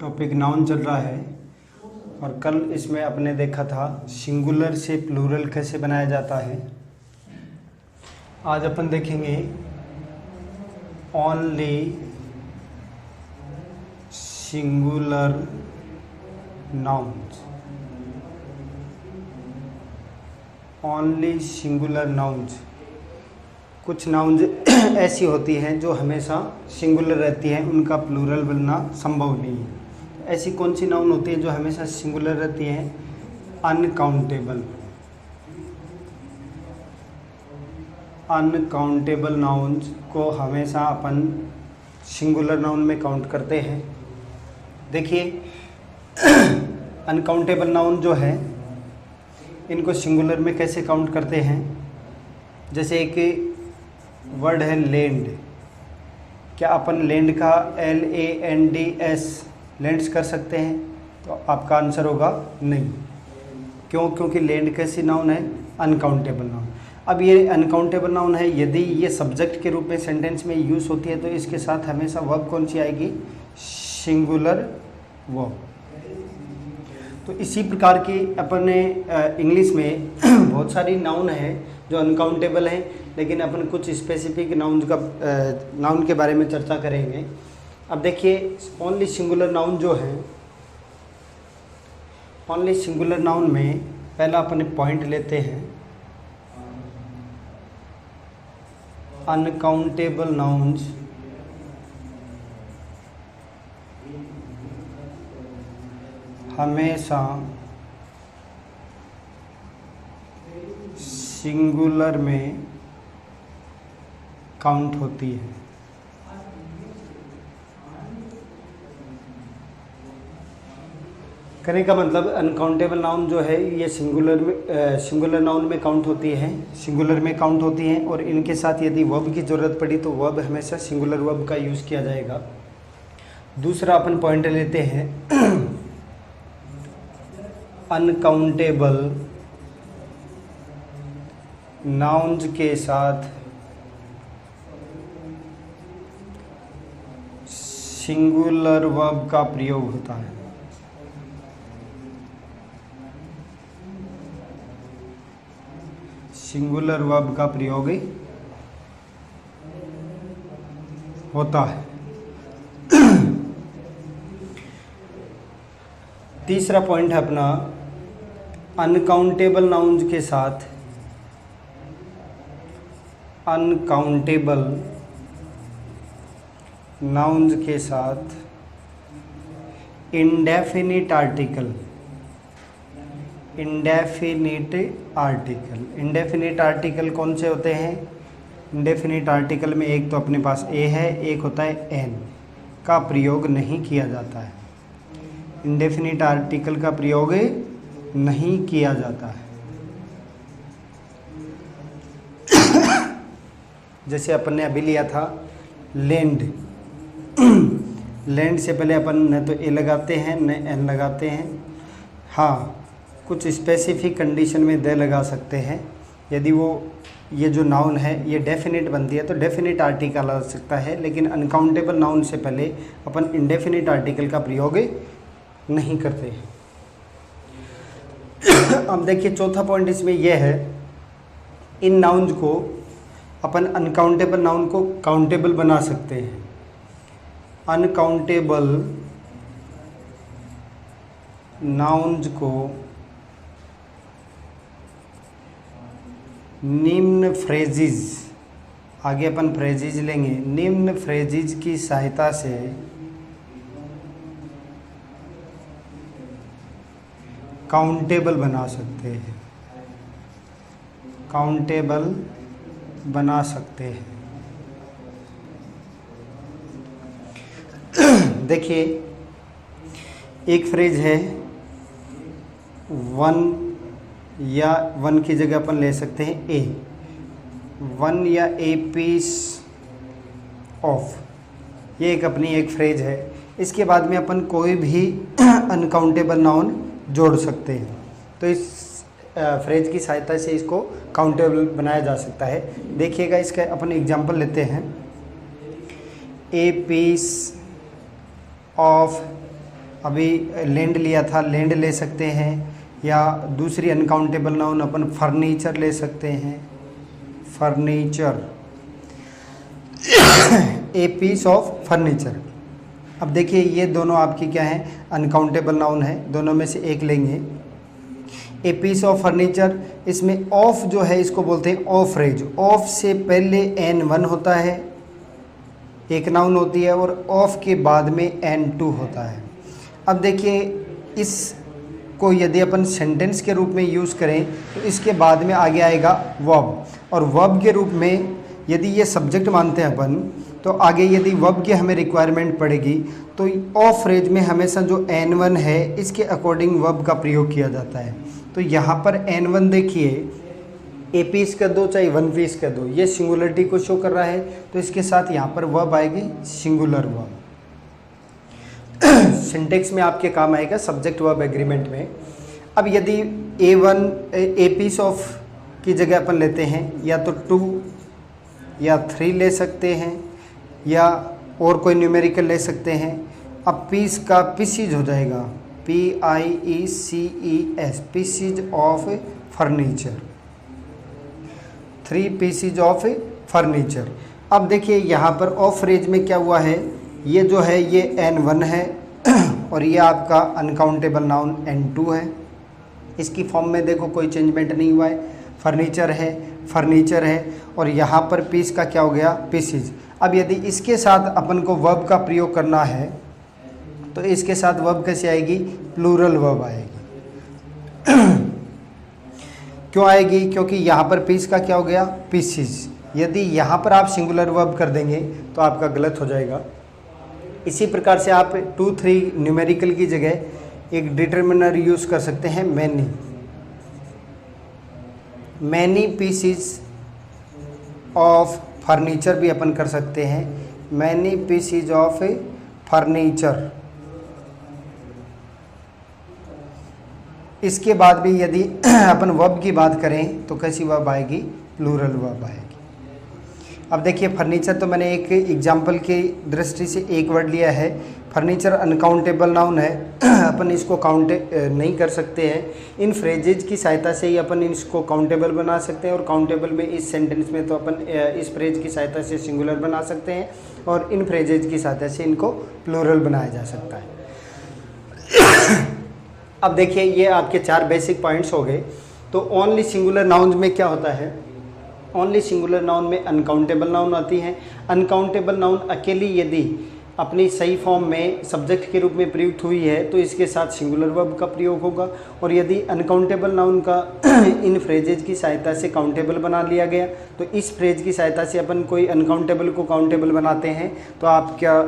Topic noun चल रहा है और कल इसमें अपने देखा था सिंगुलर से प्लूरल कैसे बनाया जाता है। आज अपन देखेंगे only singular nouns. Only singular nouns, कुछ नाउन्स ऐसी होती हैं जो हमेशा सिंगुलर रहती हैं, उनका प्लूरल बनना संभव नहीं है। ऐसी कौन सी नाउन होती है जो हमेशा सिंगुलर रहती हैं? अनकाउंटेबल। अनकाउंटेबल नाउन्स को हमेशा अपन सिंगुलर नाउन में काउंट करते हैं। देखिए अनकाउंटेबल नाउन जो है इनको सिंगुलर में कैसे काउंट करते हैं? जैसे एक वर्ड है लैंड। क्या अपन लैंड का LANDS लैंड्स कर सकते हैं? तो आपका आंसर होगा नहीं। क्यों? क्योंकि लैंड कैसी नाउन है? Uncountable noun. अब ये अनकाउंटेबल नाउन है, यदि ये सब्जेक्ट के रूप में सेंटेंस में यूज़ होती है तो इसके साथ हमेशा वर्ब कौन सी आएगी? Singular verb. तो इसी प्रकार की अपन इंग्लिश में बहुत सारी नाउन है जो अनकाउंटेबल हैं, लेकिन अपन कुछ स्पेसिफिक नाउन के बारे में चर्चा करेंगे। अब देखिए ओनली सिंगुलर नाउन जो है, ओनली सिंगुलर नाउन में पहला अपन पॉइंट लेते हैं अनकाउंटेबल नाउन्स हमेशा सिंगुलर में काउंट होती है। कहने का मतलब अनकाउंटेबल नाउन जो है ये सिंगुलर नाउन में काउंट होती है, सिंगुलर में काउंट होती हैं और इनके साथ यदि वर्ब की ज़रूरत पड़ी तो वर्ब हमेशा सिंगुलर वर्ब का यूज़ किया जाएगा। दूसरा अपन पॉइंट लेते हैं अनकाउंटेबल नाउन्स के साथ सिंगुलर वर्ब का प्रयोग होता है। सिंगुलर वर्ब का प्रयोग होता है। तीसरा पॉइंट है अपना अनकाउंटेबल नाउन्स के साथ अनकाउंटेबल नाउन्स के साथ indefinite article. Indefinite article, indefinite article कौन से होते हैं? इंडेफिनिट आर्टिकल में एक तो अपने पास ए है, एक होता है एन का प्रयोग नहीं किया जाता है। इंडेफिनिट आर्टिकल का प्रयोग नहीं किया जाता है। जैसे अपन ने अभी लिया था लैंड। लैंड से पहले अपन न तो ए लगाते हैं न एन लगाते हैं। हाँ, कुछ स्पेसिफिक कंडीशन में दे लगा सकते हैं। यदि वो ये जो नाउन है ये डेफिनेट बनती है तो डेफिनेट आर्टिकल आ सकता है, लेकिन अनकाउंटेबल नाउन से पहले अपन इंडेफिनिट आर्टिकल का प्रयोग नहीं करते। अब देखिए चौथा पॉइंट इसमें यह है, इन नाउन्स को अपन अनकाउंटेबल नाउन को काउंटेबल बना सकते हैं। अनकाउंटेबल नाउन्स को निम्न फ्रेजिज, आगे अपन फ्रेजिज लेंगे, निम्न फ्रेजिज की सहायता से काउंटेबल बना सकते हैं। काउंटेबल बना सकते हैं। देखिए एक फ्रेज है वन, या वन की जगह अपन ले सकते हैं ए, वन या ए पीस ऑफ, ये एक अपनी एक फ्रेज है। इसके बाद में अपन कोई भी अनकाउंटेबल नाउन जोड़ सकते हैं, तो इस फ्रेज की सहायता से इसको काउंटेबल बनाया जा सकता है। देखिएगा इसका अपन एग्जांपल लेते हैं, ए पीस ऑफ अभी लैंड लिया था, लैंड ले सकते हैं, या दूसरी अनकाउंटेबल नाउन अपन फर्नीचर ले सकते हैं, furniture, a piece of furniture. अब देखिए ये दोनों आपकी क्या है, अनकाउंटेबल नाउन है, दोनों में से एक लेंगे। ए पीस ऑफ फर्नीचर, इसमें ऑफ जो है इसको बोलते हैं ऑफ रेज। ऑफ से पहले N1 होता है, एक नाउन होती है, और ऑफ के बाद में N2 होता है। अब देखिए इसको यदि अपन सेंटेंस के रूप में यूज़ करें तो इसके बाद में आगे आएगा वर्ब, और वर्ब के रूप में यदि ये सब्जेक्ट मानते हैं अपन, तो आगे यदि वर्ब की हमें रिक्वायरमेंट पड़ेगी तो ऑफ फ्रेज में हमेशा जो N1 है इसके अकॉर्डिंग वर्ब का प्रयोग किया जाता है। तो यहाँ पर N1 देखिए, ए पीस कर दो चाहे वन पीस कर दो, ये सिंगुलरिटी को शो कर रहा है, तो इसके साथ यहाँ पर वर्ब आएगी सिंगुलर वर्ब। सिंटेक्स में आपके काम आएगा सब्जेक्ट वर्ब एग्रीमेंट में। अब यदि ए पीस ऑफ की जगह अपन लेते हैं, या तो 2 या 3 ले सकते हैं, या और कोई न्यूमेरिकल ले सकते हैं। अब पीस का पीसीज हो जाएगा, PIECES, PCs of furniture, 3 PCs of furniture. अब देखिए यहाँ पर ऑफ फ्रेज में क्या हुआ है, ये जो है ये N1 है और ये आपका अनकाउंटेबल नाउन N2 है। इसकी फॉर्म में देखो कोई चेंजमेंट नहीं हुआ है, फर्नीचर है, फर्नीचर है, और यहाँ पर पीस का क्या हो गया, पीसीज। अब यदि इसके साथ अपन को वर्ब का प्रयोग करना है तो इसके साथ वर्ब कैसे आएगी, प्लूरल वर्ब आएगी। क्यों आएगी, क्योंकि यहाँ पर पीस का क्या हो गया, पीसीज। यदि यहाँ पर आप सिंगुलर वर्ब कर देंगे तो आपका गलत हो जाएगा। इसी प्रकार से आप 2, 3 न्यूमेरिकल की जगह एक डिटर्मिनर यूज़ कर सकते हैं, many, many PCs of furniture भी अपन कर सकते हैं, मैनी पीसीज ऑफ फर्नीचर। इसके बाद भी यदि अपन वर्ब की बात करें तो कैसी वर्ब आएगी, प्लूरल वर्ब आएगी। अब देखिए फर्नीचर तो मैंने एक एग्जाम्पल की दृष्टि से एक वर्ड लिया है। फर्नीचर अनकाउंटेबल नाउन है, अपन इसको काउंट नहीं कर सकते हैं। इन फ्रेजेज की सहायता से ही अपन इसको काउंटेबल बना सकते हैं, और काउंटेबल में इस सेंटेंस में तो अपन इस फ्रेज की सहायता से सिंगुलर बना सकते हैं, और इन फ्रेजेज की सहायता से इनको प्लूरल बनाया जा सकता है। अब देखिए ये आपके 4 बेसिक पॉइंट्स हो गए। तो ओनली सिंगुलर नाउन्स में क्या होता है, ओनली सिंगुलर नाउन में अनकाउंटेबल नाउन आती हैं। अनकाउंटेबल नाउन अकेली यदि अपनी सही फॉर्म में सब्जेक्ट के रूप में प्रयुक्त हुई है तो इसके साथ सिंगुलर वर्ब का प्रयोग होगा, और यदि अनकाउंटेबल नाउन का इन फ्रेजेज की सहायता से काउंटेबल बना लिया गया तो इस फ्रेज की सहायता से अपन कोई अनकाउंटेबल को काउंटेबल बनाते हैं तो आपका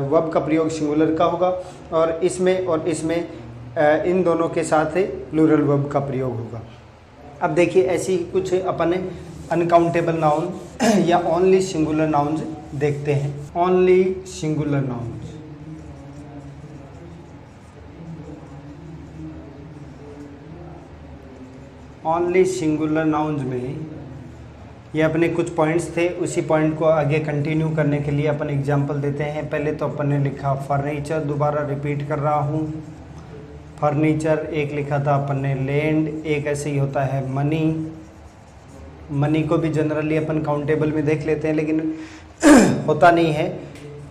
वर्ब का प्रयोग सिंगुलर का होगा, और इसमें इन दोनों के साथ प्लूरल वर्ब का प्रयोग होगा। अब देखिए ऐसी कुछ अपन अनकाउंटेबल नाउन या ओनली सिंगुलर नाउन्स देखते हैं। Only singular nouns, only singular nouns में ये अपने कुछ पॉइंट्स थे, उसी पॉइंट को आगे कंटिन्यू करने के लिए अपन एग्जांपल देते हैं। पहले तो अपन ने लिखा फर्नीचर, दोबारा रिपीट कर रहा हूँ, फर्नीचर। एक लिखा था अपन ने लैंड, एक ऐसे ही होता है मनी। मनी को भी जनरली अपन काउंटेबल में देख लेते हैं, लेकिन होता नहीं है।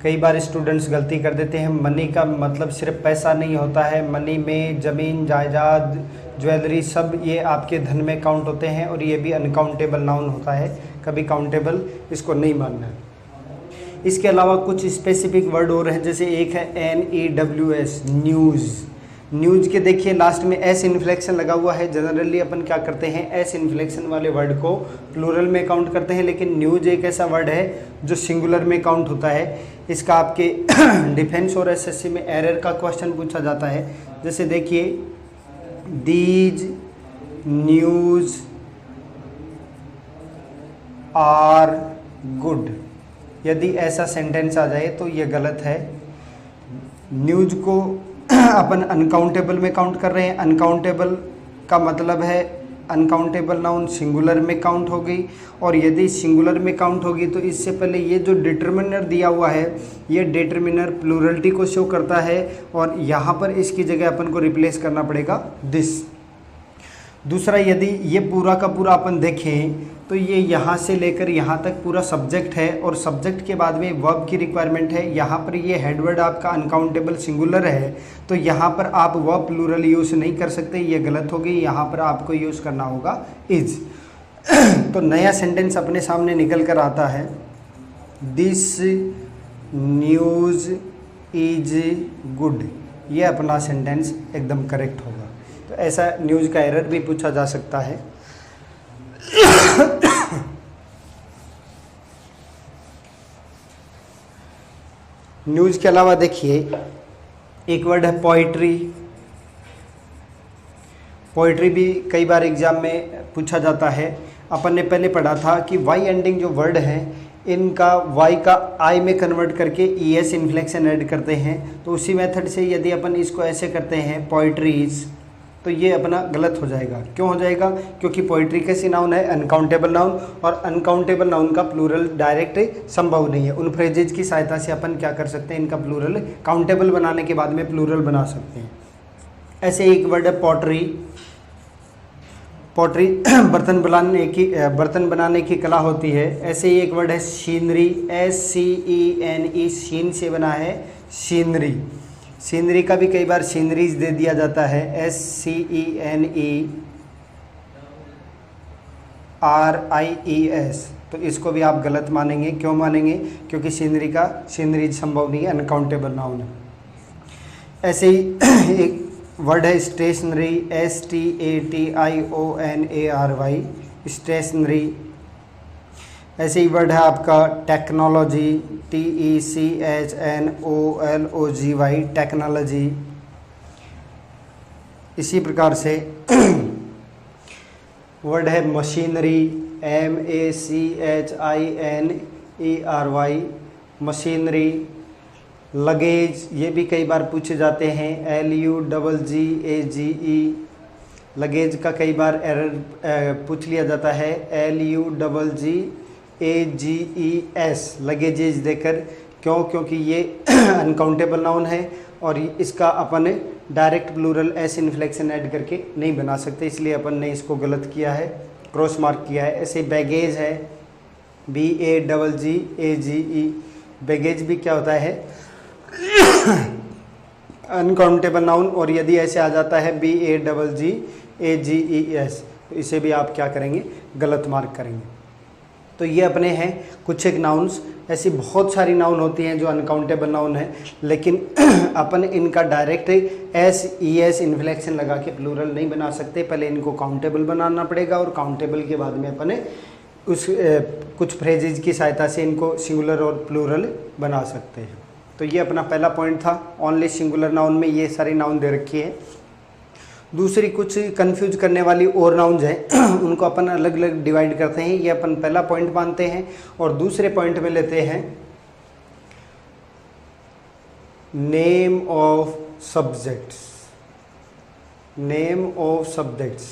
कई बार स्टूडेंट्स गलती कर देते हैं। मनी का मतलब सिर्फ पैसा नहीं होता है, मनी में ज़मीन, जायदाद, ज्वेलरी, सब ये आपके धन में काउंट होते हैं, और ये भी अनकाउंटेबल नाउन होता है, कभी काउंटेबल इसको नहीं मानना है। इसके अलावा कुछ स्पेसिफिक वर्ड और हैं, जैसे एक है NEWS, न्यूज़। न्यूज़ के देखिए लास्ट में एस इन्फ्लेक्शन लगा हुआ है। जनरली अपन क्या करते हैं, एस इन्फ्लेक्शन वाले वर्ड को प्लूरल में काउंट करते हैं, लेकिन न्यूज़ एक ऐसा वर्ड है जो सिंगुलर में काउंट होता है। इसका आपके डिफेंस और SSC में एरर का क्वेश्चन पूछा जाता है। जैसे देखिए, दीज न्यूज़ आर गुड, यदि ऐसा सेंटेंस आ जाए तो ये गलत है। न्यूज़ को अपन अनकाउंटेबल में काउंट कर रहे हैं। अनकाउंटेबल का मतलब है अनकाउंटेबल नाउन सिंगुलर में काउंट होगी, और यदि सिंगुलर में काउंट होगी तो इससे पहले ये जो डिटर्मिनर दिया हुआ है ये डिटर्मिनर प्लूरलिटी को शो करता है, और यहाँ पर इसकी जगह अपन को रिप्लेस करना पड़ेगा दिस। दूसरा, यदि ये पूरा का पूरा अपन देखें तो ये यहाँ से लेकर यहाँ तक पूरा सब्जेक्ट है, और सब्जेक्ट के बाद में वर्ब की रिक्वायरमेंट है। यहाँ पर ये हेडवर्ड आपका अनकाउंटेबल सिंगुलर है, तो यहाँ पर आप वर्ब प्लूरल यूज़ नहीं कर सकते, ये गलत होगी। यहाँ पर आपको यूज़ करना होगा इज। तो नया सेंटेंस अपने सामने निकल कर आता है, दिस न्यूज़ इज गुड। ये अपना सेंटेंस एकदम करेक्ट होगा। तो ऐसा न्यूज़ का एरर भी पूछा जा सकता है। न्यूज़ के अलावा देखिए एक वर्ड है पोइट्री। पोइट्री भी कई बार एग्जाम में पूछा जाता है। अपन ने पहले पढ़ा था कि वाई एंडिंग जो वर्ड है इनका वाई का आई में कन्वर्ट करके ई एस इन्फ्लेक्शन ऐड करते हैं। तो उसी मेथड से यदि अपन इसको ऐसे करते हैं पोइट्रीज, तो ये अपना गलत हो जाएगा। क्यों हो जाएगा? क्योंकि पोइट्री कैसी नाउन है? अनकाउंटेबल नाउन, और अनकाउंटेबल नाउन का प्लूरल डायरेक्ट संभव नहीं है। उन फ्रेजेज की सहायता से अपन क्या कर सकते हैं, इनका प्लूरल काउंटेबल बनाने के बाद में प्लूरल बना सकते हैं। ऐसे एक वर्ड है पॉटरी। पॉटरी बर्तन बनाने की कला होती है। ऐसे ही एक वर्ड है सीनरी, SCENE, शीन से बना है सीनरी। सीनरी का भी कई बार सीनरीज दे दिया जाता है, SCENERIES। तो इसको भी आप गलत मानेंगे। क्यों मानेंगे? क्योंकि सीनरीज संभव नहीं है, अनकाउंटेबल नाउन है। ऐसे ही एक वर्ड है स्टेशनरी, STATIONARY, स्टेशनरी। ऐसे ही वर्ड है आपका टेक्नोलॉजी, TECHNOLOGY, टेक्नोलॉजी। इसी प्रकार से वर्ड है मशीनरी, MACHINERY, मशीनरी। लगेज, ये भी कई बार पूछे जाते हैं, LUGGAGE। लगेज का कई बार एरर पूछ लिया जाता है, LUGGAGES, लगेजेज देकर। क्यों? क्योंकि ये अनकाउंटेबल नाउन है और इसका अपन direct plural S inflection add करके नहीं बना सकते, इसलिए अपन ने इसको गलत किया है, क्रॉस मार्क किया है। ऐसे बैगेज है, BAGGAGE। बैगेज भी क्या होता है? अनकाउंटेबल नाउन, और यदि ऐसे आ जाता है BAGGAGES, तो इसे भी आप क्या करेंगे, गलत मार्क करेंगे। तो ये अपने हैं कुछ एक नाउन्स। ऐसी बहुत सारी नाउन होती हैं जो अनकाउंटेबल नाउन है, लेकिन अपन इनका डायरेक्ट SES इन्फ्लेक्शन लगा के प्लूरल नहीं बना सकते। पहले इनको काउंटेबल बनाना पड़ेगा, और काउंटेबल के बाद में अपन उस कुछ फ्रेजेज की सहायता से इनको सिंगुलर और प्लूरल बना सकते हैं। तो ये अपना पहला पॉइंट था। ओनली सिंगुलर नाउन में ये सारी नाउन दे रखी है। दूसरी कुछ कंफ्यूज करने वाली और नाउन्स हैं, उनको अपन अलग अलग डिवाइड करते हैं। ये अपन पहला पॉइंट मानते हैं, और दूसरे पॉइंट में लेते हैं name of subjects. Name of subjects,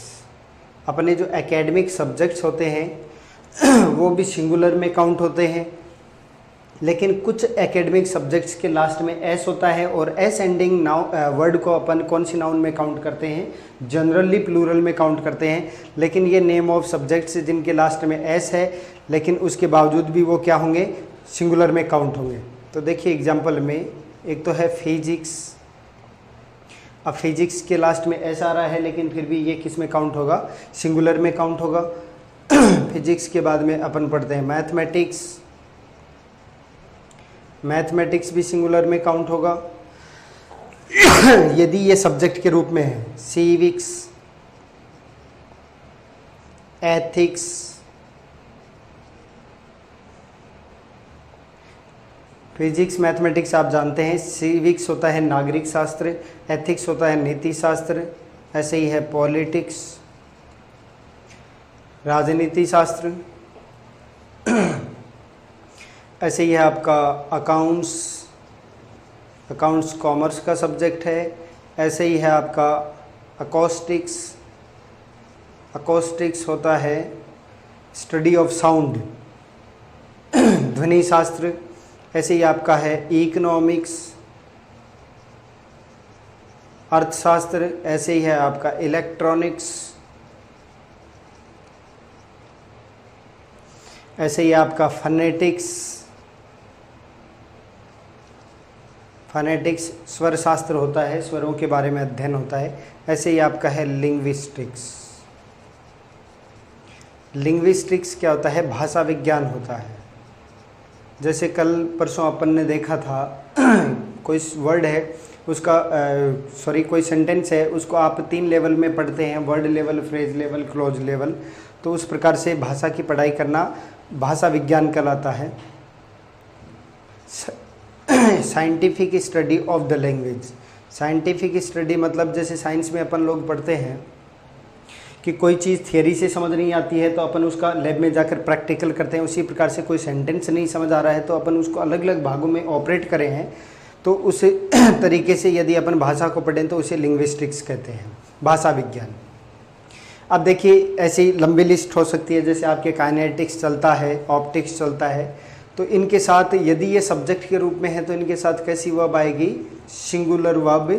अपने जो एकेडमिक सब्जेक्ट्स होते हैं वो भी सिंगुलर में काउंट होते हैं, लेकिन कुछ एकेडमिक सब्जेक्ट्स के लास्ट में एस होता है, और एस एंडिंग वर्ड को अपन कौन सी नाउन में काउंट करते हैं? जनरली प्लूरल में काउंट करते हैं। लेकिन ये नेम ऑफ सब्जेक्ट्स जिनके लास्ट में एस है, लेकिन उसके बावजूद भी वो क्या होंगे? सिंगुलर में काउंट होंगे। तो देखिए एग्जाम्पल में, एक तो है फिजिक्स। अब फिजिक्स के लास्ट में एस आ रहा है, लेकिन फिर भी ये किस में काउंट होगा? सिंगुलर में काउंट होगा। फिजिक्स के बाद में अपन पढ़ते हैं मैथमेटिक्स। मैथमेटिक्स भी सिंगुलर में काउंट होगा यदि ये सब्जेक्ट के रूप में है। सिविक्स, एथिक्स, फिजिक्स, मैथमेटिक्स आप जानते हैं। सिविक्स होता है नागरिक शास्त्र, एथिक्स होता है नीति शास्त्र। ऐसे ही है पॉलिटिक्स, राजनीति शास्त्र। ऐसे ही है आपका अकाउंट्स। अकाउंट्स कॉमर्स का सब्जेक्ट है। ऐसे ही है आपका अकॉस्टिक्स। अकोस्टिक्स होता है स्टडी ऑफ साउंड, ध्वनि शास्त्र। ऐसे ही आपका है इकोनॉमिक्स, अर्थशास्त्र। ऐसे ही है आपका इलेक्ट्रॉनिक्स। ऐसे ही आपका फनेटिक्स, फनेटिक्स स्वर शास्त्र होता है, स्वरों के बारे में अध्ययन होता है। ऐसे ही आपका है लिंग्विस्टिक्स। लिंग्विस्टिक्स क्या होता है? भाषा विज्ञान होता है। जैसे कल परसों अपन ने देखा था कोई वर्ड है उसका कोई सेंटेंस है, उसको आप 3 लेवल में पढ़ते हैं, word level, phrase level, close level. तो उस प्रकार से भाषा की पढ़ाई करना भाषा विज्ञान कहलाता है। Scientific study of the language. Scientific study मतलब जैसे साइंस में अपन लोग पढ़ते हैं कि कोई चीज़ थियरी से समझ नहीं आती है तो अपन उसका लैब में जाकर प्रैक्टिकल करते हैं। उसी प्रकार से कोई सेंटेंस नहीं समझ आ रहा है तो अपन उसको अलग अलग भागों में ऑपरेट करें हैं। तो उस तरीके से यदि अपन भाषा को पढ़ें तो उसे लिंग्विस्टिक्स कहते हैं, भाषा विज्ञान। अब देखिए ऐसी लंबी लिस्ट हो सकती है, जैसे आपके काइनेटिक्स चलता है, ऑप्टिक्स चलता है। तो इनके साथ यदि ये सब्जेक्ट के रूप में है तो इनके साथ कैसी वर्ब आएगी? सिंगुलर वर्ब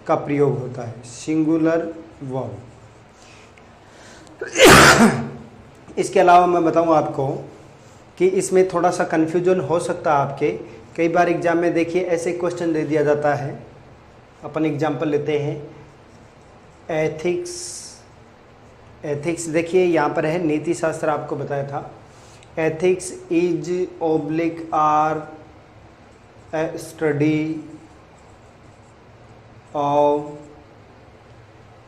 का प्रयोग होता है, सिंगुलर वर्ब। इसके अलावा मैं बताऊं आपको कि इसमें थोड़ा सा कन्फ्यूजन हो सकता है आपके। कई बार एग्जाम में देखिए ऐसे क्वेश्चन दे दिया जाता है। अपन एग्जाम्पल लेते हैं एथिक्स। एथिक्स देखिए यहाँ पर है, नीति शास्त्र आपको बताया था। Ethics is oblique are a study of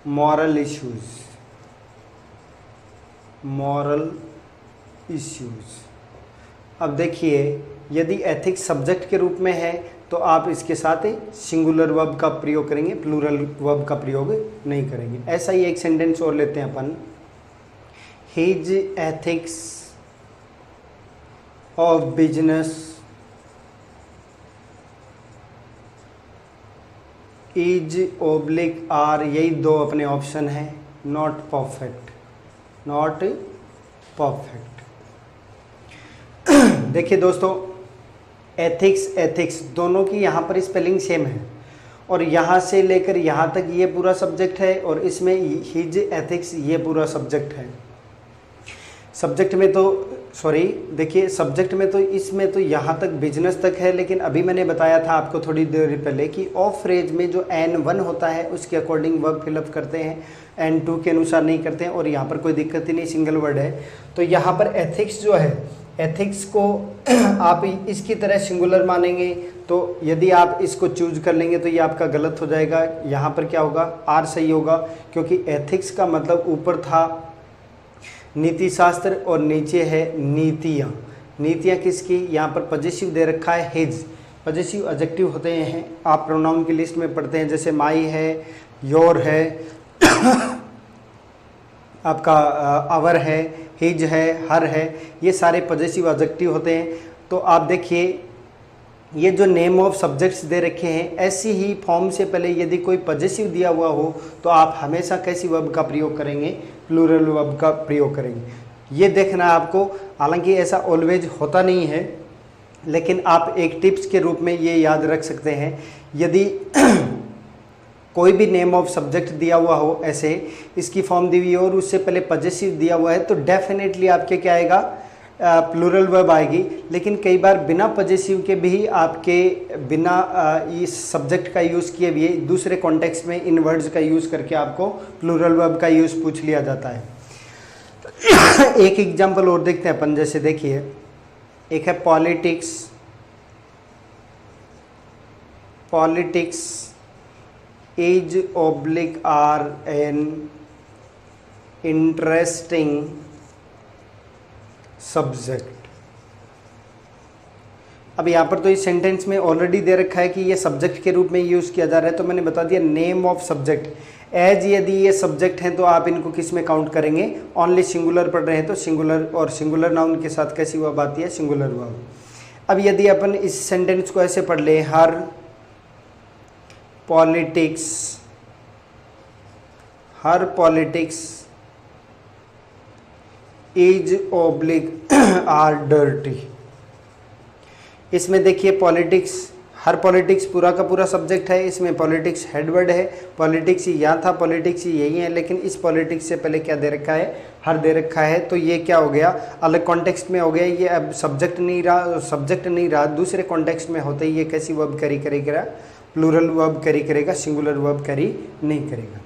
moral issues, moral issues. अब देखिए यदि एथिक्स सब्जेक्ट के रूप में है तो आप इसके साथ सिंगुलर वर्ब का प्रयोग करेंगे, प्लूरल वर्ब का प्रयोग नहीं करेंगे। ऐसा ही एक सेंटेंस और लेते हैं अपन, his ethics of business is oblique are, यही 2 अपने ऑप्शन हैं, नॉट परफेक्ट, नॉट परफेक्ट। देखिए दोस्तों एथिक्स, एथिक्स दोनों की यहाँ पर स्पेलिंग सेम है और यहाँ से लेकर यहाँ तक ये पूरा सब्जेक्ट है और इसमें हिज एथिक्स ये पूरा सब्जेक्ट है। सब्जेक्ट में तो देखिए सब्जेक्ट में तो इसमें तो यहाँ तक बिजनेस तक है, लेकिन अभी मैंने बताया था आपको थोड़ी देर पहले कि ऑफ फ्रेज में जो N1 होता है उसके अकॉर्डिंग वर्ब फिलअप करते हैं, N2 के अनुसार नहीं करते हैं। और यहाँ पर कोई दिक्कत ही नहीं, सिंगल वर्ड है। तो यहाँ पर एथिक्स जो है, एथिक्स को आप इसकी तरह सिंगुलर मानेंगे तो यदि आप इसको चूज कर लेंगे तो ये आपका गलत हो जाएगा। यहाँ पर क्या होगा? आर सही होगा, क्योंकि एथिक्स का मतलब ऊपर था नीति शास्त्र और नीचे है नीतियाँ। नीतियाँ किसकी? यहाँ पर पॉजिटिव दे रखा है हिज। पॉजिटिव एडजेक्टिव होते हैं, आप प्रोनाउन की लिस्ट में पढ़ते हैं, जैसे माई है, योर है, आपका आवर है, हिज है, हर है, ये सारे पॉजिटिव एडजेक्टिव होते हैं। तो आप देखिए ये जो नेम ऑफ सब्जेक्ट्स दे रखे हैं, ऐसी ही फॉर्म से पहले यदि कोई पॉजिटिव दिया हुआ हो तो आप हमेशा कैसी वर्ब का प्रयोग करेंगे? प्लूरल वर्ब का प्रयोग करेंगे। ये देखना है आपको। हालांकि ऐसा ऑलवेज होता नहीं है, लेकिन आप एक टिप्स के रूप में ये याद रख सकते हैं। यदि कोई भी नेम ऑफ सब्जेक्ट दिया हुआ हो, ऐसे इसकी फॉर्म दी हुई हो और उससे पहले पॉजिटिव दिया हुआ है, तो डेफिनेटली आपके क्या आएगा? प्लूरल वर्ब आएगी। लेकिन कई बार बिना पॉजिटिव के भी आपके बिना इस सब्जेक्ट का यूज़ किए हुए दूसरे कॉन्टेक्स्ट में इन वर्ड्स का यूज़ करके आपको प्लूरल वर्ब का यूज़ पूछ लिया जाता है। एक एग्जांपल और देखते हैं अपन, जैसे देखिए एक है politics. Politics is oblique are an interesting subject. अब यहाँ पर तो इस सेंटेंस में ऑलरेडी दे रखा है कि ये सब्जेक्ट के रूप में यूज़ किया जा रहा है, तो मैंने बता दिया नेम ऑफ सब्जेक्ट। एज यदि ये सब्जेक्ट हैं तो आप इनको किस में काउंट करेंगे? ओनली सिंगुलर पढ़ रहे हैं तो सिंगुलर, और सिंगुलर नाउन के साथ कैसी वर्ब आती है? Singular verb. अब यदि अपन इस सेंटेंस को ऐसे पढ़ लें, her politics is oblique are dirty. इसमें देखिए पॉलिटिक्स, हर पॉलिटिक्स पूरा का पूरा सब्जेक्ट है, इसमें पॉलिटिक्स हेडवर्ड है, पॉलिटिक्स ही यहाँ था, पॉलिटिक्स ही यही है, लेकिन इस पॉलिटिक्स से पहले क्या दे रखा है, हर दे रखा है, तो ये क्या हो गया, अलग कॉन्टेक्स्ट में हो गया, ये अब सब्जेक्ट नहीं रहा, दूसरे कॉन्टेक्स्ट में होते ही ये कैसी वर्ब कैरी करेगा, प्लूरल वर्ब कैरी करेगा, सिंगुलर वर्ब कैरी नहीं करेगा।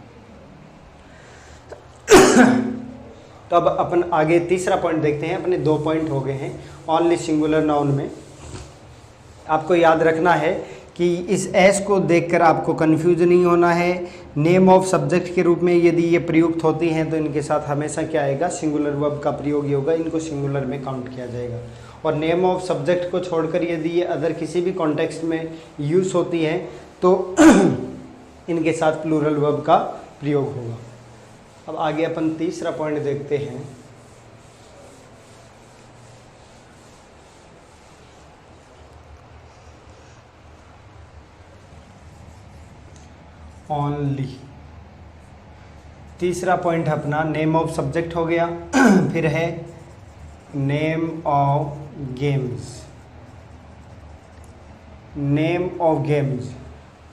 तो अब अपन आगे तीसरा पॉइंट देखते हैं, अपने 2 पॉइंट हो गए हैं ओनली सिंगुलर नाउन में। आपको याद रखना है कि इस एस को देखकर आपको कंफ्यूज नहीं होना है। नेम ऑफ सब्जेक्ट के रूप में यदि ये प्रयुक्त होती हैं तो इनके साथ हमेशा क्या आएगा, सिंगुलर वर्ब का प्रयोग ही होगा, इनको सिंगुलर में काउंट किया जाएगा। और नेम ऑफ सब्जेक्ट को छोड़कर यदि ये अदर किसी भी कॉन्टेक्स्ट में यूज़ होती हैं तो इनके साथ प्लूरल वर्ब का प्रयोग होगा। अब आगे अपन तीसरा पॉइंट देखते हैं। ओनली, तीसरा पॉइंट अपना नेम ऑफ सब्जेक्ट हो गया। फिर है name of games. Name of games,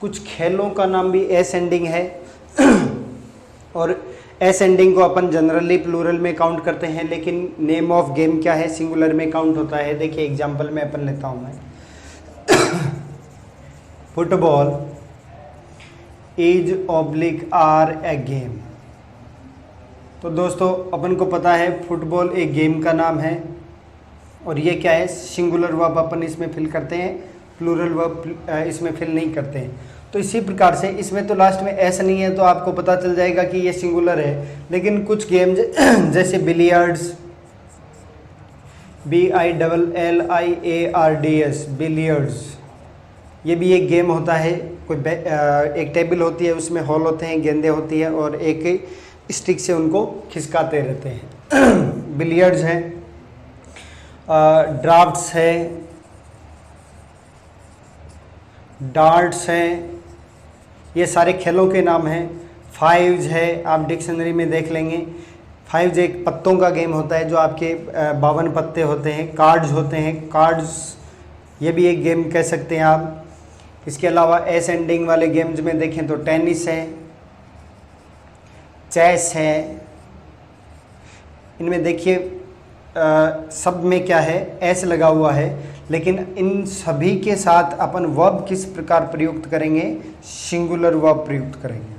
कुछ खेलों का नाम भी एस एंडिंग है और एस एंडिंग को अपन जनरली प्लूरल में काउंट करते हैं, लेकिन नेम ऑफ गेम क्या है, सिंगुलर में काउंट होता है। देखिए एग्जांपल में अपन लेता हूं मैं football is oblique are a game. तो दोस्तों अपन को पता है फुटबॉल एक गेम का नाम है और ये क्या है, सिंगुलर वर्ब अपन इसमें फिल करते हैं, प्लूरल वर्ब इसमें फिल नहीं करते हैं। तो इसी प्रकार से इसमें तो लास्ट में एस नहीं है तो आपको पता चल जाएगा कि ये सिंगुलर है। लेकिन कुछ गेम्स जैसे बिलियर्ड्स, BILLIARDS, बिलियर्ड्स, ये भी एक गेम होता है। कोई एक टेबल होती है, उसमें हॉल होते हैं, गेंदें होती है और एक स्टिक से उनको खिसकाते रहते हैं। बिलियर्ड्स है, ड्राफ्ट्स है, डार्ट्स हैं, ये सारे खेलों के नाम हैं। फाइव्स है, आप डिक्शनरी में देख लेंगे। फाइव्स एक पत्तों का गेम होता है जो आपके 52 पत्ते होते हैं। कार्ड्स होते हैं, कार्ड्स ये भी एक गेम कह सकते हैं आप। इसके अलावा एस एंडिंग वाले गेम्स में देखें तो टेनिस है, चेस है। इनमें देखिए सब में क्या है, एस लगा हुआ है, लेकिन इन सभी के साथ अपन वर्ब किस प्रकार प्रयुक्त करेंगे, सिंगुलर वर्ब प्रयुक्त करेंगे।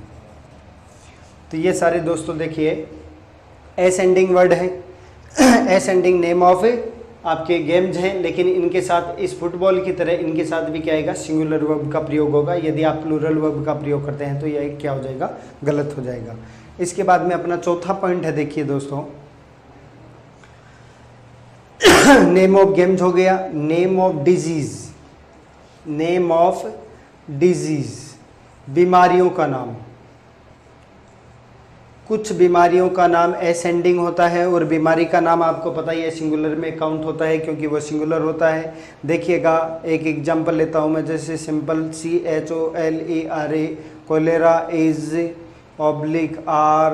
तो ये सारे दोस्तों देखिए एस एंडिंग वर्ड है, एस एंडिंग नेम ऑफ आपके गेम्स हैं, लेकिन इनके साथ इस फुटबॉल की तरह इनके साथ भी क्या आएगा, सिंगुलर वर्ब का प्रयोग होगा। यदि आप प्लूरल वर्ब का प्रयोग करते हैं तो यह क्या हो जाएगा, गलत हो जाएगा। इसके बाद में अपना चौथा पॉइंट है, देखिए दोस्तों नेम ऑफ गेम्स हो गया। Name of disease, name of disease, बीमारियों का नाम। कुछ बीमारियों का नाम एस एंडिंग होता है और बीमारी का नाम आपको पता ही है सिंगुलर में काउंट होता है क्योंकि वो सिंगुलर होता है। देखिएगा एक एग्जांपल लेता हूँ मैं, जैसे simple CHOLERA, cholera is oblique are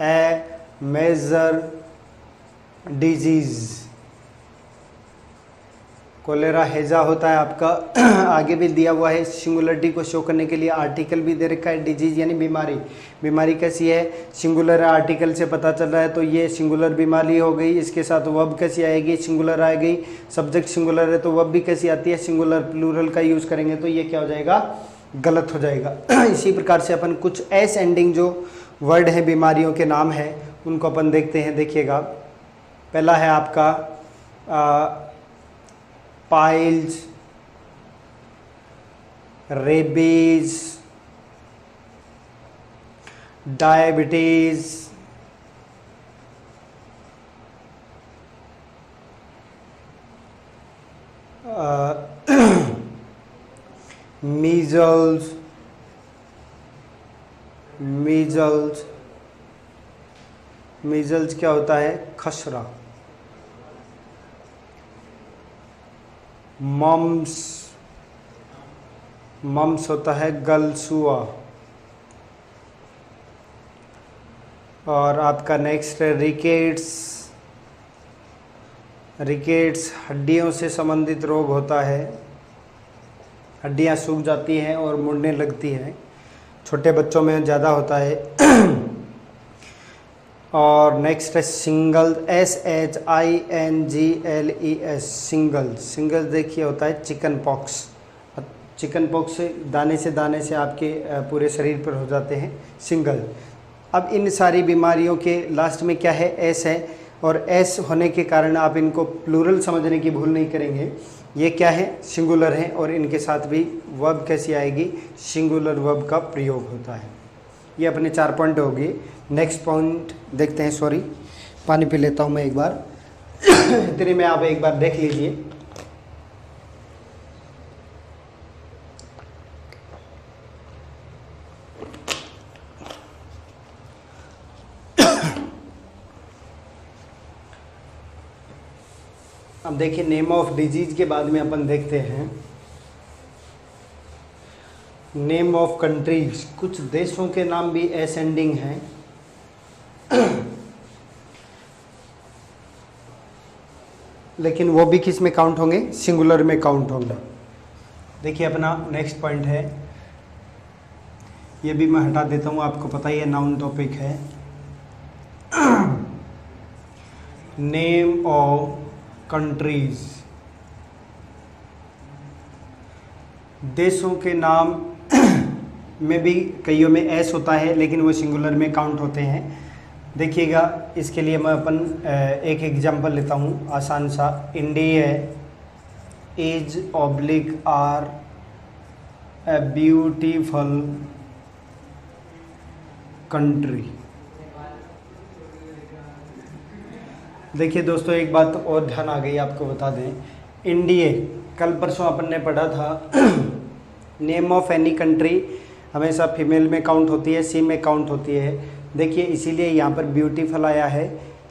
a major disease. Cholera हैजा होता है आपका, आगे भी दिया हुआ है सिंगुलरिटी को शो करने के लिए, आर्टिकल भी दे रखा है। डिजीज यानी बीमारी, बीमारी कैसी है, सिंगुलर है, आर्टिकल से पता चल रहा है तो ये सिंगुलर बीमारी हो गई। इसके साथ वर्ब कैसी आएगी, सिंगुलर आ गई। सब्जेक्ट सिंगुलर है तो वर्ब भी कैसी आती है, सिंगुलर। प्लूरल का यूज़ करेंगे तो ये क्या हो जाएगा, गलत हो जाएगा। इसी प्रकार से अपन कुछ एस एंडिंग जो वर्ड है बीमारियों के नाम है उनको अपन देखते हैं। देखिएगा पहला है आपका piles, rabies, diabetes, measles, measles, measles क्या होता है, खसरा। मम्स, मम्स होता है गलसुआ। और आपका नेक्स्ट है रिकेट्स, रिकेट्स हड्डियों से संबंधित रोग होता है, हड्डियां सूख जाती हैं और मुड़ने लगती हैं, छोटे बच्चों में ज़्यादा होता है। और नेक्स्ट है सिंगल, SHINGLES, सिंगल। सिंगल देखिए होता है चिकन पॉक्स। चिकन पॉक्स दाने से आपके पूरे शरीर पर हो जाते हैं सिंगल। अब इन सारी बीमारियों के लास्ट में क्या है, एस है, और एस होने के कारण आप इनको प्लूरल समझने की भूल नहीं करेंगे। ये क्या है, सिंगुलर है, और इनके साथ भी वर्ब कैसी आएगी, सिंगुलर वर्ब का प्रयोग होता है। ये अपने 4 पॉइंट हो गए। नेक्स्ट पॉइंट देखते हैं। सॉरी, पानी पी लेता हूँ मैं एक बार। इतने में आप एक बार देख लीजिए। अब देखिए नेम ऑफ डिजीज के बाद में अपन देखते हैं नेम ऑफ कंट्रीज। कुछ देशों के नाम भी एसेंडिंग हैं। लेकिन वो भी किस में काउंट होंगे, सिंगुलर में काउंट होंगे। देखिए अपना नेक्स्ट पॉइंट है, ये भी मैं हटा देता हूँ, आपको पता ही है नाउन टॉपिक है। नेम ऑफ कंट्रीज, देशों के नाम में भी कईयों में एस होता है, लेकिन वो सिंगुलर में काउंट होते हैं। देखिएगा, इसके लिए मैं अपन एक एग्जांपल लेता हूँ आसान सा। India is oblique are a beautiful country. देखिए दोस्तों, एक बात और ध्यान आ गई, आपको बता दें, इंडिया कल परसों अपन ने पढ़ा था। नेम ऑफ एनी कंट्री हमेशा फीमेल में काउंट होती है, सी में काउंट होती है। देखिए इसीलिए यहाँ पर ब्यूटीफुल आया है,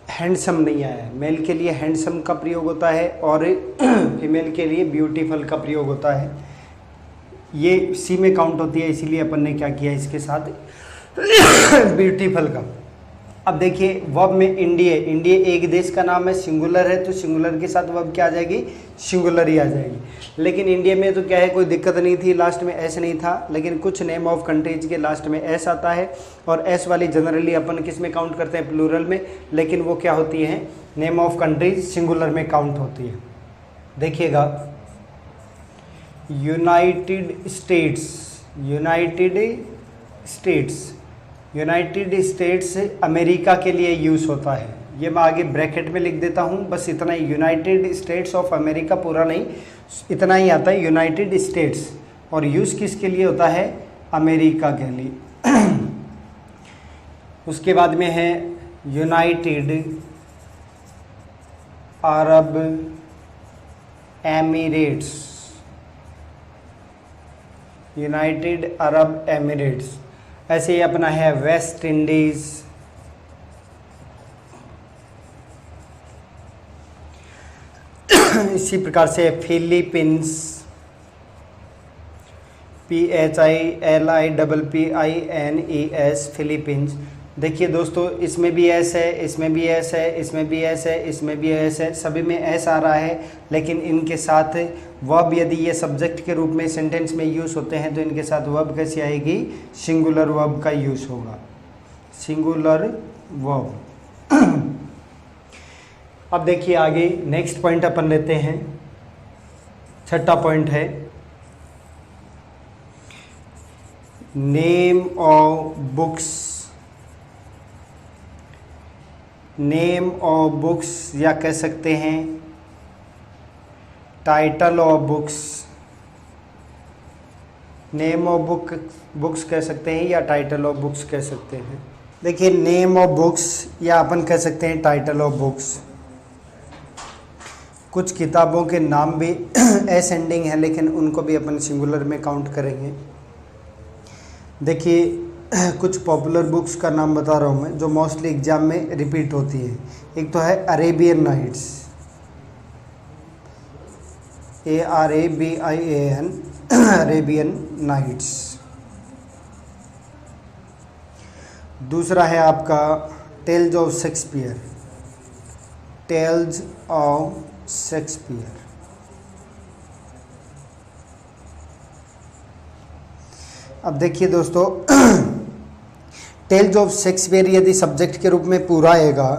हैंडसम नहीं आया है। मेल के लिए हैंडसम का प्रयोग होता है और फीमेल के लिए ब्यूटीफुल का प्रयोग होता है। ये सी में काउंट होती है, इसीलिए अपन ने क्या किया इसके साथ ब्यूटीफुल का। अब देखिए वर्ब में इंडिया, इंडिया एक देश का नाम है, सिंगुलर है, तो सिंगुलर के साथ वर्ब क्या आ जाएगी, सिंगुलर ही आ जाएगी। लेकिन इंडिया में तो क्या है, कोई दिक्कत नहीं थी, लास्ट में एस नहीं था। लेकिन कुछ नेम ऑफ कंट्रीज के लास्ट में एस आता है, और एस वाली जनरली अपन किस में काउंट करते हैं, प्लूरल में। लेकिन वो क्या होती है, नेम ऑफ कंट्रीज सिंगुलर में काउंट होती है। देखिएगा, United states, United states America के लिए यूज़ होता है। ये मैं आगे ब्रैकेट में लिख देता हूँ, बस इतना ही। यूनाइटेड स्टेट्स ऑफ अमेरिका पूरा नहीं, इतना ही आता है यूनाइटेड स्टेट्स। और यूज़ किसके लिए होता है, अमेरिका के लिए। उसके बाद में है United Arab Emirates, United Arab Emirates. ऐसे ही अपना है वेस्ट इंडीज, इसी प्रकार से फिलीपींस, PHILIPPINES, फिलीपींस। देखिए दोस्तों, इसमें भी एस है, इसमें भी एस है, इसमें भी एस है, इसमें भी एस है, सभी में एस आ रहा है। लेकिन इनके साथ वर्ब, यदि ये सब्जेक्ट के रूप में सेंटेंस में यूज़ होते हैं तो इनके साथ वर्ब कैसी आएगी, सिंगुलर वर्ब का यूज़ होगा, सिंगुलर वर्ब। अब देखिए आगे नेक्स्ट पॉइंट अपन लेते हैं, छठा पॉइंट है name of books. Name of books या कह सकते हैं title of books. Name of books कह सकते हैं या टाइटल ऑफ बुक्स कह सकते हैं। देखिए नेम ऑफ बुक्स या अपन कह सकते हैं टाइटल ऑफ बुक्स। कुछ किताबों के नाम भी एस एंडिंग है, लेकिन उनको भी अपन सिंगुलर में काउंट करेंगे। देखिए कुछ पॉपुलर बुक्स का नाम बता रहा हूँ मैं, जो मोस्टली एग्जाम में रिपीट होती है। एक तो है Arabian nights, ARABIAN, Arabian nights. दूसरा है आपका tales of Shakespeare, tales of Shakespeare. अब देखिए दोस्तों, टेल्स ऑफ शेक्सपियर यदि सब्जेक्ट के रूप में पूरा आएगा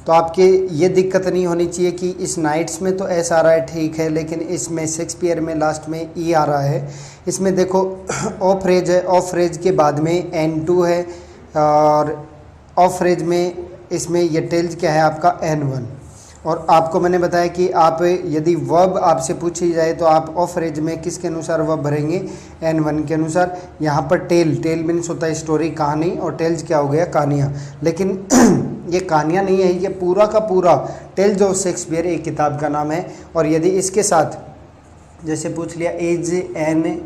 तो आपके ये दिक्कत नहीं होनी चाहिए कि इस नाइट्स में तो एस आ रहा है, ठीक है, लेकिन इसमें शेक्सपियर में लास्ट में ई आ रहा है। इसमें देखो ऑफ रेज है, ऑफ रेज के बाद में N2 है, और ऑफ रेज में इसमें ये टेल्स क्या है आपका N1। और आपको मैंने बताया कि आप यदि वर्ब आपसे पूछी जाए तो आप ऑफ रेज में किसके अनुसार वर्ब भरेंगे, N1 के अनुसार। यहाँ पर टेल मीन्स होता है स्टोरी, कहानी, और टेल्स क्या हो गया, कहानियाँ। लेकिन ये कहानियाँ नहीं है, ये पूरा का पूरा टेल्स ऑफ शेक्सपियर एक किताब का नाम है। और यदि इसके साथ जैसे पूछ लिया is an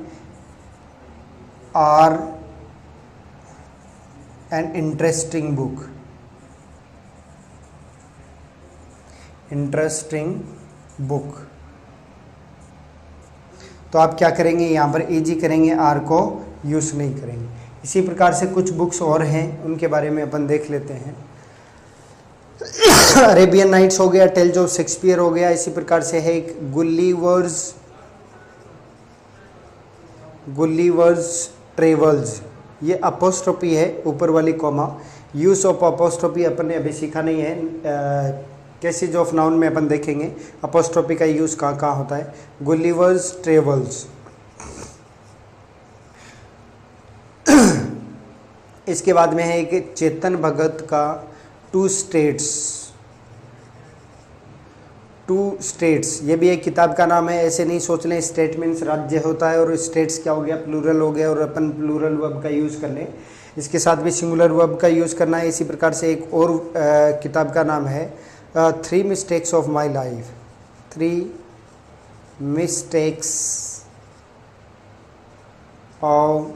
are an interesting book, interesting book, तो आप क्या करेंगे, यहाँ पर इजी करेंगे, आर को यूज़ नहीं करेंगे। इसी प्रकार से कुछ बुक्स और हैं, उनके बारे में अपन देख लेते हैं। अरेबियन नाइट्स हो गया, टेल्स ऑफ शेक्सपियर हो गया। इसी प्रकार से है एक गुलिवर्स ट्रेवल्स, ये अपोस्ट्रोफी है, ऊपर वाली कॉमा। यूज ऑफ अपोस्ट्रोफी अपन ने अभी सीखा नहीं है, केसेज ऑफ नाउन में अपन देखेंगे अपोस्ट्रोफी का यूज़ कहाँ कहाँ होता है। Gulliver's travels. इसके बाद में है एक चेतन भगत का टू स्टेट्स, ये भी एक किताब का नाम है। ऐसे नहीं सोच लें स्टेट मीन्स राज्य होता है और स्टेट्स क्या हो गया, प्लूरल हो गया, और अपन प्लूरल वर्ब का यूज़ कर लें। इसके साथ भी सिंगुलर वर्ब का यूज़ करना है। इसी प्रकार से एक और किताब का नाम है 3 mistakes of my life, 3 mistakes of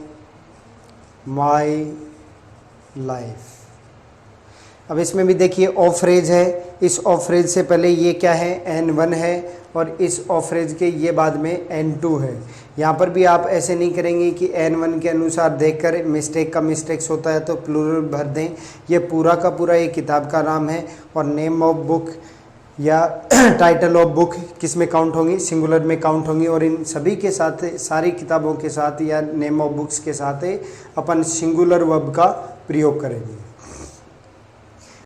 my life. अब इसमें भी देखिए ऑफरेज है, इस ऑफरेज से पहले ये क्या है, N1 है, और इस ऑफरेज के ये बाद में N2 है। यहाँ पर भी आप ऐसे नहीं करेंगे कि N1 के अनुसार देखकर मिस्टेक का मिस्टेक्स होता है तो प्लूरल भर दें। ये पूरा का पूरा एक किताब का नाम है, और नेम ऑफ बुक या टाइटल ऑफ बुक किस में काउंट होंगी, सिंगुलर में काउंट होंगी। और इन सभी के साथ, सारी किताबों के साथ या नेम ऑफ बुक्स के साथ अपन सिंगुलर वर्ब का प्रयोग करेंगे।